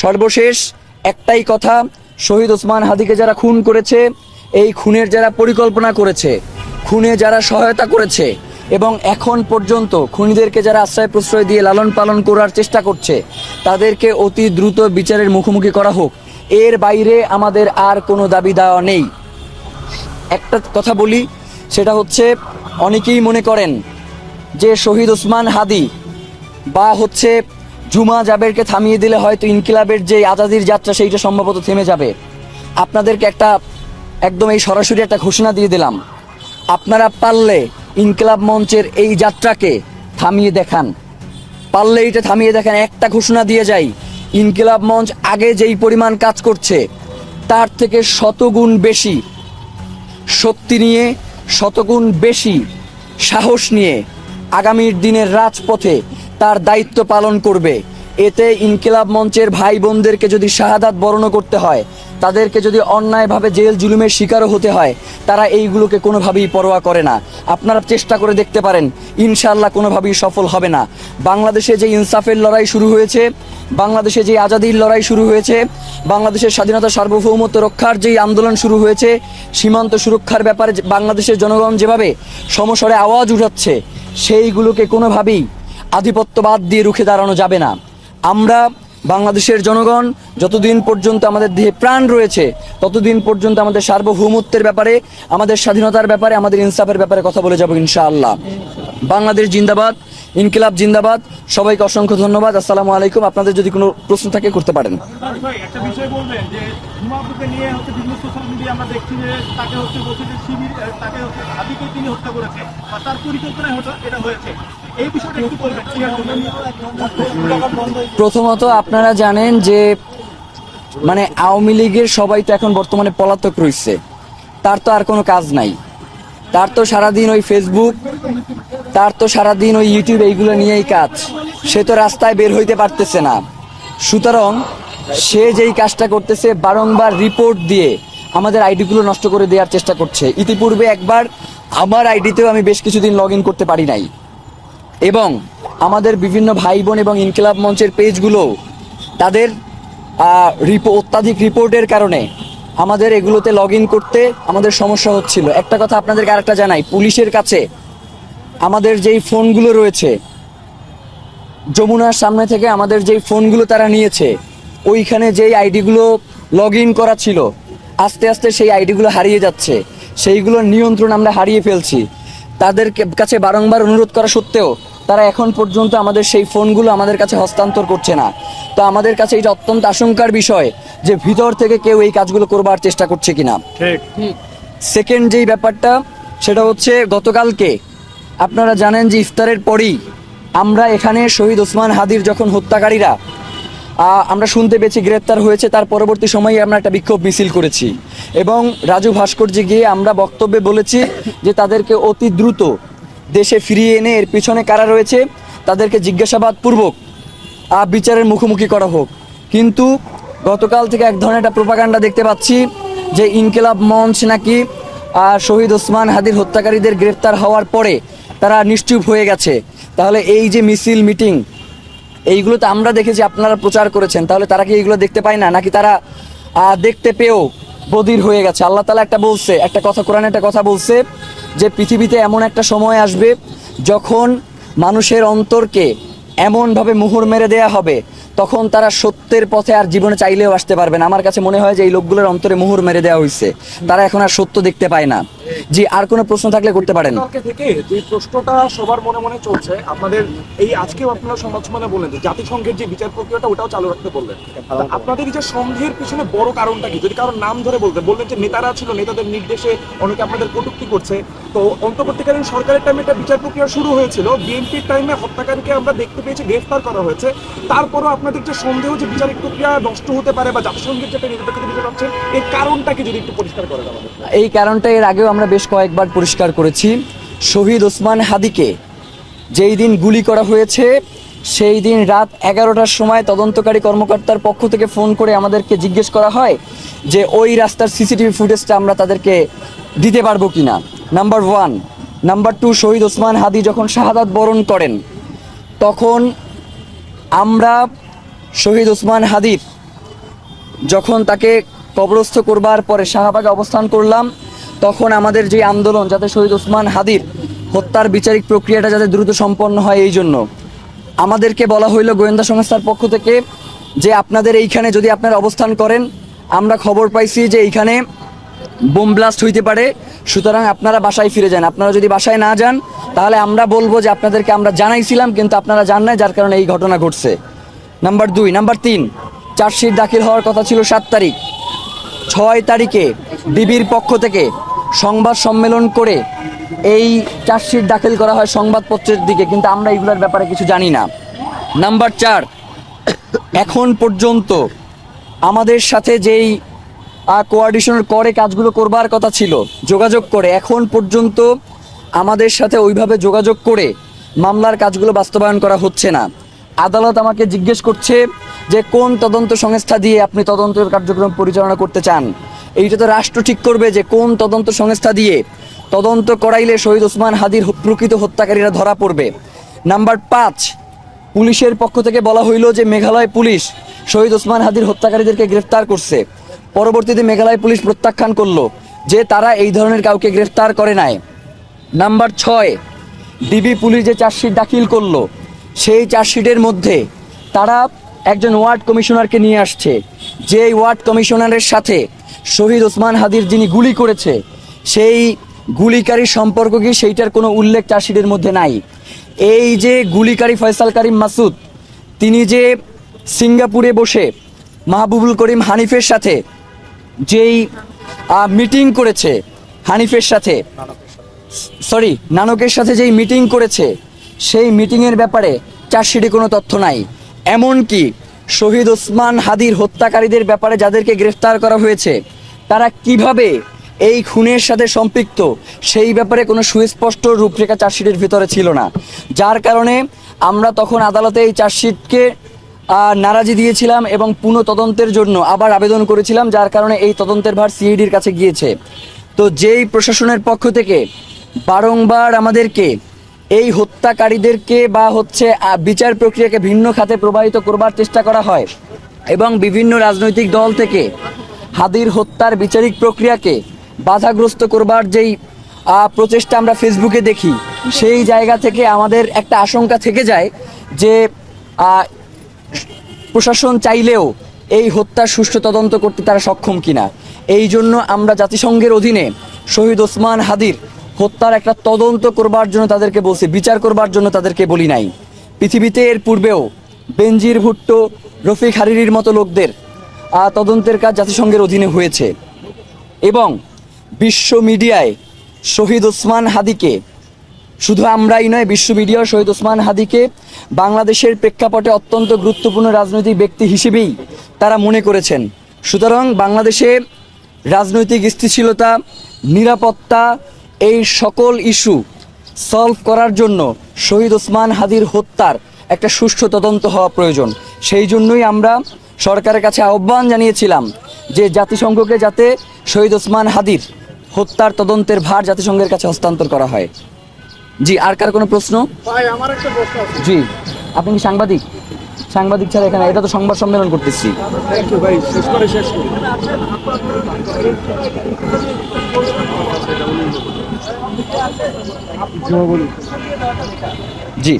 সর্বশেষ একটাই কথা, শহীদ ওসমান হাদিকে যারা খুন করেছে, এই খুনের যারা পরিকল্পনা করেছে, খুনে যারা সহায়তা করেছে এবং এখন পর্যন্ত খুনিদেরকে যারা আশ্রয় প্রশ্রয় দিয়ে লালন পালন করার চেষ্টা করছে, তাদেরকে অতি দ্রুত বিচারের মুখোমুখি করা হোক। এর বাইরে আমাদের আর কোনো দাবি দেওয়া নেই। একটা কথা বলি, সেটা হচ্ছে অনেকেই মনে করেন যে শহীদ ওসমান হাদি বা হচ্ছে জুমা জাবেরকে থামিয়ে দিলে হয়তো ইনকিলাবের যে আজাদির যাত্রা সেইটা সম্ভবত থেমে যাবে। আপনাদেরকে একদম এই সরাসরি একটা ঘোষণা দিয়ে দিলাম, আপনারা পারলে ইনকিলাব মঞ্চের এই যাত্রাকে থামিয়ে দেখান, পারলে এটা থামিয়ে দেখান। একটা ঘোষণা দিয়ে যাই, ইনকিলাব মঞ্চ আগে যেই পরিমাণ কাজ করছে তার থেকে শতগুণ বেশি শক্তি নিয়ে, শতগুণ বেশি সাহস নিয়ে আগামীর দিনের রাজপথে তার দায়িত্ব পালন করবে। এতে ইনকিলাব মঞ্চের ভাই বোনদেরকে যদি শাহাদাত বরণ করতে হয়, তাদেরকে যদি অন্যায়ভাবে জেল জুলুমের শিকারও হতে হয়, তারা এইগুলোকে কোনোভাবেই পরোয়া করে না। আপনারা চেষ্টা করে দেখতে পারেন, ইনশাআল্লাহ কোনোভাবেই সফল হবে না। বাংলাদেশে যে ইনসাফের লড়াই শুরু হয়েছে, বাংলাদেশে যে আজাদির লড়াই শুরু হয়েছে, বাংলাদেশের স্বাধীনতা সার্বভৌমত্ব রক্ষার যেই আন্দোলন শুরু হয়েছে, সীমান্ত সুরক্ষার ব্যাপারে বাংলাদেশের জনগণ যেভাবে সমস্বরে আওয়াজ উঠাচ্ছে, সেইগুলোকে কোনোভাবেই আধিপত্যবাদ দিয়ে রুখে দাঁড়ানো যাবে না। আমরা বাংলাদেশের জনগণ যতদিন পর্যন্ত আমাদের দেহে প্রাণ রয়েছে, ততদিন পর্যন্ত আমাদের সার্বভৌমত্বের ব্যাপারে, আমাদের স্বাধীনতার ব্যাপারে, আমাদের ইনসাফের ব্যাপারে কথা বলে যাব ইনশাআল্লাহ। বাংলাদেশ জিন্দাবাদ, ইনকিলাব জিন্দাবাদ। সবাইকে অসংখ্য ধন্যবাদ। আসসালামু আলাইকুম। আপনাদের যদি কোনো প্রশ্ন থাকে করতে পারেন। একটা বিষয় বলবেন যে জুমাবুকে নিয়ে বিভিন্ন সোশ্যাল মিডিয়া আমরা দেখছি যে তাকে বলছে যে শিবির তাকে হাদিকে তিনি হত্যা করেছে বা তার পরিকল্পনায় এটা হয়েছে। এই বিষয়টা একটু বলবেন। প্রথমত আপনারা জানেন যে আওয়ামী লীগের সবাই তো এখন বর্তমানে পলাতক রয়েছে, তার তো আর কোনো কাজ নাই, তার তো সারাদিন ওই ফেসবুক, তার তো সারাদিন ওই ইউটিউব, এইগুলো নিয়েই কাজ। সে তো রাস্তায় বের হইতে পারতেছে না। সুতরাং সে যেই কাজটা করতেছে, বারংবার রিপোর্ট দিয়ে আমাদের আইডিগুলো নষ্ট করে দেওয়ার চেষ্টা করছে। ইতিপূর্বে একবার আমার আইডিতেও আমি বেশ কিছুদিন লগ ইন করতে পারি নাই, এবং আমাদের বিভিন্ন ভাই বোন এবং ইনকিলাব মঞ্চের পেজগুলো তাদের অত্যাধিক রিপোর্টের কারণে আমাদের এগুলোতে লগ ইন করতে আমাদের সমস্যা হচ্ছিল। একটা কথা আপনাদেরকে আরেকটা জানাই, পুলিশের কাছে আমাদের যেই ফোনগুলো রয়েছে, যমুনার সামনে থেকে আমাদের যেই ফোনগুলো তারা নিয়েছে, ওইখানে যেই আইডিগুলো লগ ইন করা ছিল, আস্তে আস্তে সেই আইডিগুলো হারিয়ে যাচ্ছে। সেইগুলোর নিয়ন্ত্রণ আমরা হারিয়ে ফেলছি। তাদের কাছে বারংবার অনুরোধ করা সত্ত্বেও তারা এখন পর্যন্ত আমাদের সেই ফোনগুলো আমাদের কাছে হস্তান্তর করছে না। তো আমাদের কাছে এটা অত্যন্ত আশঙ্কার বিষয় যে ভিতর থেকে কেউ এই কাজগুলো করবার চেষ্টা করছে কিনা। সেকেন্ড যেই ব্যাপারটা, সেটা হচ্ছে গতকালকে আপনারা জানেন যে ইফতারের পরেই আমরা এখানে শহীদ ওসমান হাদির যখন হত্যাকারীরা আমরা শুনতে পেয়েছি গ্রেপ্তার হয়েছে, তার পরবর্তী সময়ে আমরা একটা বিক্ষোভ মিছিল করেছি এবং রাজু ভাস্কর্যে গিয়ে আমরা বক্তব্যে বলেছি যে তাদেরকে অতি দ্রুত দেশে ফিরিয়ে এনে এর পিছনে কারা রয়েছে তাদেরকে জিজ্ঞাসাবাদ পূর্বক বিচারের মুখোমুখি করা হোক। কিন্তু গতকাল থেকে এক ধরনের একটা প্রোপাগান্ডা দেখতে পাচ্ছি যে ইনকিলাব মঞ্চ নাকি শহীদ ওসমান হাদির হত্যাকারীদের গ্রেপ্তার হওয়ার পরে তারা নিশ্চুপ হয়ে গেছে। তাহলে এই যে মিছিল মিটিং, এইগুলো তো আমরা দেখেছি, আপনারা প্রচার করেছেন, তাহলে তারা কি এইগুলো দেখতে পায় না, নাকি তারা দেখতে পেয়েও বধির হয়ে গেছে? আল্লাহ তাআলা একটা কথা কোরআনে একটা কথা বলছে যে পৃথিবীতে এমন একটা সময় আসবে যখন মানুষের অন্তরকে এমনভাবে মোহর মেরে দেয়া হবে, তখন তারা সত্যের পথে আর জীবনে চাইলেও আসতে পারবে না। আমার কাছে মনে হয় যে এই লোকগুলোর অন্তরে মোহর মেরে দেওয়া হয়েছে, তারা এখন আর সত্য দেখতে পায় না। জি, আর কোনো প্রশ্ন থাকলে করতে পারেন। থেকে যে প্রশ্নটা সবার মনে মনে চলছে, আপনাদের এই আজকেও আপনারা সংবাদ সম্মেলনে বললেন যে জাতিসংঘের যে বিচার প্রক্রিয়াটা ওটাও চালু রাখতে বললেন। আপনাদের এই যে সন্দেহের পিছনে বড় কারণটা কি? যদি কারোর নাম ধরে বললেন যে নেতারা ছিল, নেতাদের নির্দেশে অনেকে আপনাদের কটূক্তি করছে। তো অন্তর্বর্তীকালীন সরকারের টাইমে একটা বিচার প্রক্রিয়া শুরু হয়েছিল, বিএনপির টাইমে হত্যাকারীকে আমরা দেখতে পেয়েছি গ্রেফতার করা হয়েছে। তারপরও আপনাদের যে সন্দেহ যে বিচারিক প্রক্রিয়া নষ্ট হতে পারে বা জাতিসংঘের যেটা নিরপেক্ষ বিচার হচ্ছে, এই কারণটা কি যদি একটু পরিষ্কার করে দেওয়া হয়? এই কারণটা এর আগেও আমরা বেশ কয়েকবার পরিষ্কার করেছি। শহীদ ওসমান হাদিকে যেই দিন গুলি করা হয়েছে, সেই দিন রাত 11টার সময় তদন্তকারী কর্মকর্তার পক্ষ থেকে ফোন করে আমাদেরকে জিজ্ঞেস করা হয় যে ওই রাস্তার সিসিটিভি ফুটেজটা আমরা তাদেরকে দিতে পারবো কিনা। নাম্বার 1। নাম্বার 2, শহীদ ওসমান হাদি যখন শাহাদাত বরণ করেন, তখন আমরা শহীদ ওসমান হাদির যখন তাকে কবরস্থ করবার পরে শাহবাগে অবস্থান করলাম, তখন আমাদের যে আন্দোলন যাতে শহীদ ওসমান হাদির হত্যার বিচারিক প্রক্রিয়াটা যাতে দ্রুত সম্পন্ন হয়, এই জন্য আমাদেরকে বলা হইল গোয়েন্দা সংস্থার পক্ষ থেকে যে আপনাদের এইখানে যদি আপনারা অবস্থান করেন, আমরা খবর পাইছি যে এইখানে বোম ব্লাস্ট হইতে পারে, সুতরাং আপনারা বাসায় ফিরে যান। আপনারা যদি বাসায় না যান তাহলে আমরা বলবো যে আপনাদেরকে আমরা জানাইছিলাম কিন্তু আপনারা জান নাই, যার কারণে এই ঘটনা ঘটছে। নাম্বার 2। নাম্বার 3, চার্জশিট দাখিল হওয়ার কথা ছিল 7 তারিখ। 6 তারিখে ডিবির পক্ষ থেকে সংবাদ সম্মেলন করে এই চার্জশিট দাখিল করা হয় সংবাদপত্রের দিকে, কিন্তু আমরা এগুলোর ব্যাপারে কিছু জানি না। নাম্বার 4, এখন পর্যন্ত আমাদের সাথে যেই কোঅর্ডিনেশন করে কাজগুলো করবার কথা ছিল, যোগাযোগ করে, এখন পর্যন্ত আমাদের সাথে ওইভাবে যোগাযোগ করে মামলার কাজগুলো বাস্তবায়ন করা হচ্ছে না। আদালত আমাকে জিজ্ঞেস করছে যে কোন তদন্ত সংস্থা দিয়ে আপনি তদন্তের কার্যক্রম পরিচালনা করতে চান। এইটা তো রাষ্ট্র ঠিক করবে যে কোন তদন্ত সংস্থা দিয়ে তদন্ত করাইলে শহীদ ওসমান হাদির প্রকৃত হত্যাকারীরা ধরা পড়বে। নাম্বার 5, পুলিশের পক্ষ থেকে বলা হইল যে মেঘালয় পুলিশ শহীদ ওসমান হাদির হত্যাকারীদেরকে গ্রেফতার করছে। পরবর্তীতে মেঘালয় পুলিশ প্রত্যাখ্যান করলো যে তারা এই ধরনের কাউকে গ্রেফতার করে নাই। নাম্বার 6, ডিবি পুলিশ যে চার্জশিট দাখিল করলো, সেই চার্জশিটের মধ্যে তারা একজন ওয়ার্ড কমিশনারকে নিয়ে আসছে, যেই ওয়ার্ড কমিশনারের সাথে শহীদ ওসমান হাদির যিনি গুলি করেছে সেই গুলিকারীর সম্পর্ক কি সেইটার কোনো উল্লেখ চার্জশিটের মধ্যে নাই। এই যে গুলিকারী ফয়সাল করিম মাসুদ, তিনি যে সিঙ্গাপুরে বসে মাহবুবুল করিম হানিফের সাথে যেই মিটিং করেছে, নানকের সাথে যেই মিটিং করেছে, সেই মিটিংয়ের ব্যাপারে চার্জশিটে কোনো তথ্য নাই। এমনকি শহীদ ওসমান হাদির হত্যাকারীদের ব্যাপারে যাদেরকে গ্রেফতার করা হয়েছে তারা কিভাবে এই খুনের সাথে সম্পৃক্ত সেই ব্যাপারে কোনো সুস্পষ্ট রূপরেখা চার্জশিটের ভিতরে ছিল না, যার কারণে আমরা তখন আদালতে এই চার্জশিটকে নারাজি দিয়েছিলাম এবং পুনঃ তদন্তের জন্য আবার আবেদন করেছিলাম, যার কারণে এই তদন্তের ভার সিআইডির কাছে গিয়েছে। তো যেই প্রশাসনের পক্ষ থেকে বারংবার আমাদেরকে এই হত্যাকারীদেরকে বা বিচার প্রক্রিয়াকে ভিন্ন খাতে প্রবাহিত করবার চেষ্টা করা হয় এবং বিভিন্ন রাজনৈতিক দল থেকে হাদির হত্যার বিচারিক প্রক্রিয়াকে বাধাগ্রস্ত করবার যেই প্রচেষ্টা আমরা ফেসবুকে দেখি, সেই জায়গা থেকে আমাদের একটা আশঙ্কা থেকে যায় যে প্রশাসন চাইলেও এই হত্যার সুষ্ঠু তদন্ত করতে তারা সক্ষম কিনা। এই জন্য আমরা জাতিসংঘের অধীনে শহীদ ওসমান হাদির হত্যার একটা তদন্ত করবার জন্য তাদেরকে বলছি, বিচার করবার জন্য তাদেরকে বলি নাই। পৃথিবীতে এর পূর্বেও বেনজির ভুট্টো, রফিক হারিরির মতো লোকদের তদন্তের কাজ জাতিসংঘের অধীনে হয়েছে এবং বিশ্ব মিডিয়ায় শহীদ ওসমান হাদিকে, শুধু আমরাই নয়, বিশ্ব মিডিয়া শহীদ ওসমান হাদিকে বাংলাদেশের প্রেক্ষাপটে অত্যন্ত গুরুত্বপূর্ণ রাজনৈতিক ব্যক্তি হিসেবেই তারা মনে করেছেন। সুতরাং বাংলাদেশে রাজনৈতিক স্থিতিশীলতা, নিরাপত্তা, এই সকল ইস্যু সলভ করার জন্য শহীদ ওসমান হাদির হত্যার একটা সুষ্ঠু তদন্ত হওয়া প্রয়োজন। সেই জন্যই আমরা সরকারের কাছে আহ্বান জানিয়েছিলাম যে জাতিসংঘকে যাতে শহীদ ওসমান হাদির হত্যার তদন্তের ভার জাতিসংঘের কাছে হস্তান্তর করা হয়। জি, আর কার কোনো প্রশ্ন? ভাই আমার একটা প্রশ্ন আছে। জি, আপনি কি সাংবাদিক? সাংবাদিক ছাড়া এখানে, এটা তো সংবাদ সম্মেলন করতেছি। থ্যাংক ইউ ভাই, শেষ করি। জি।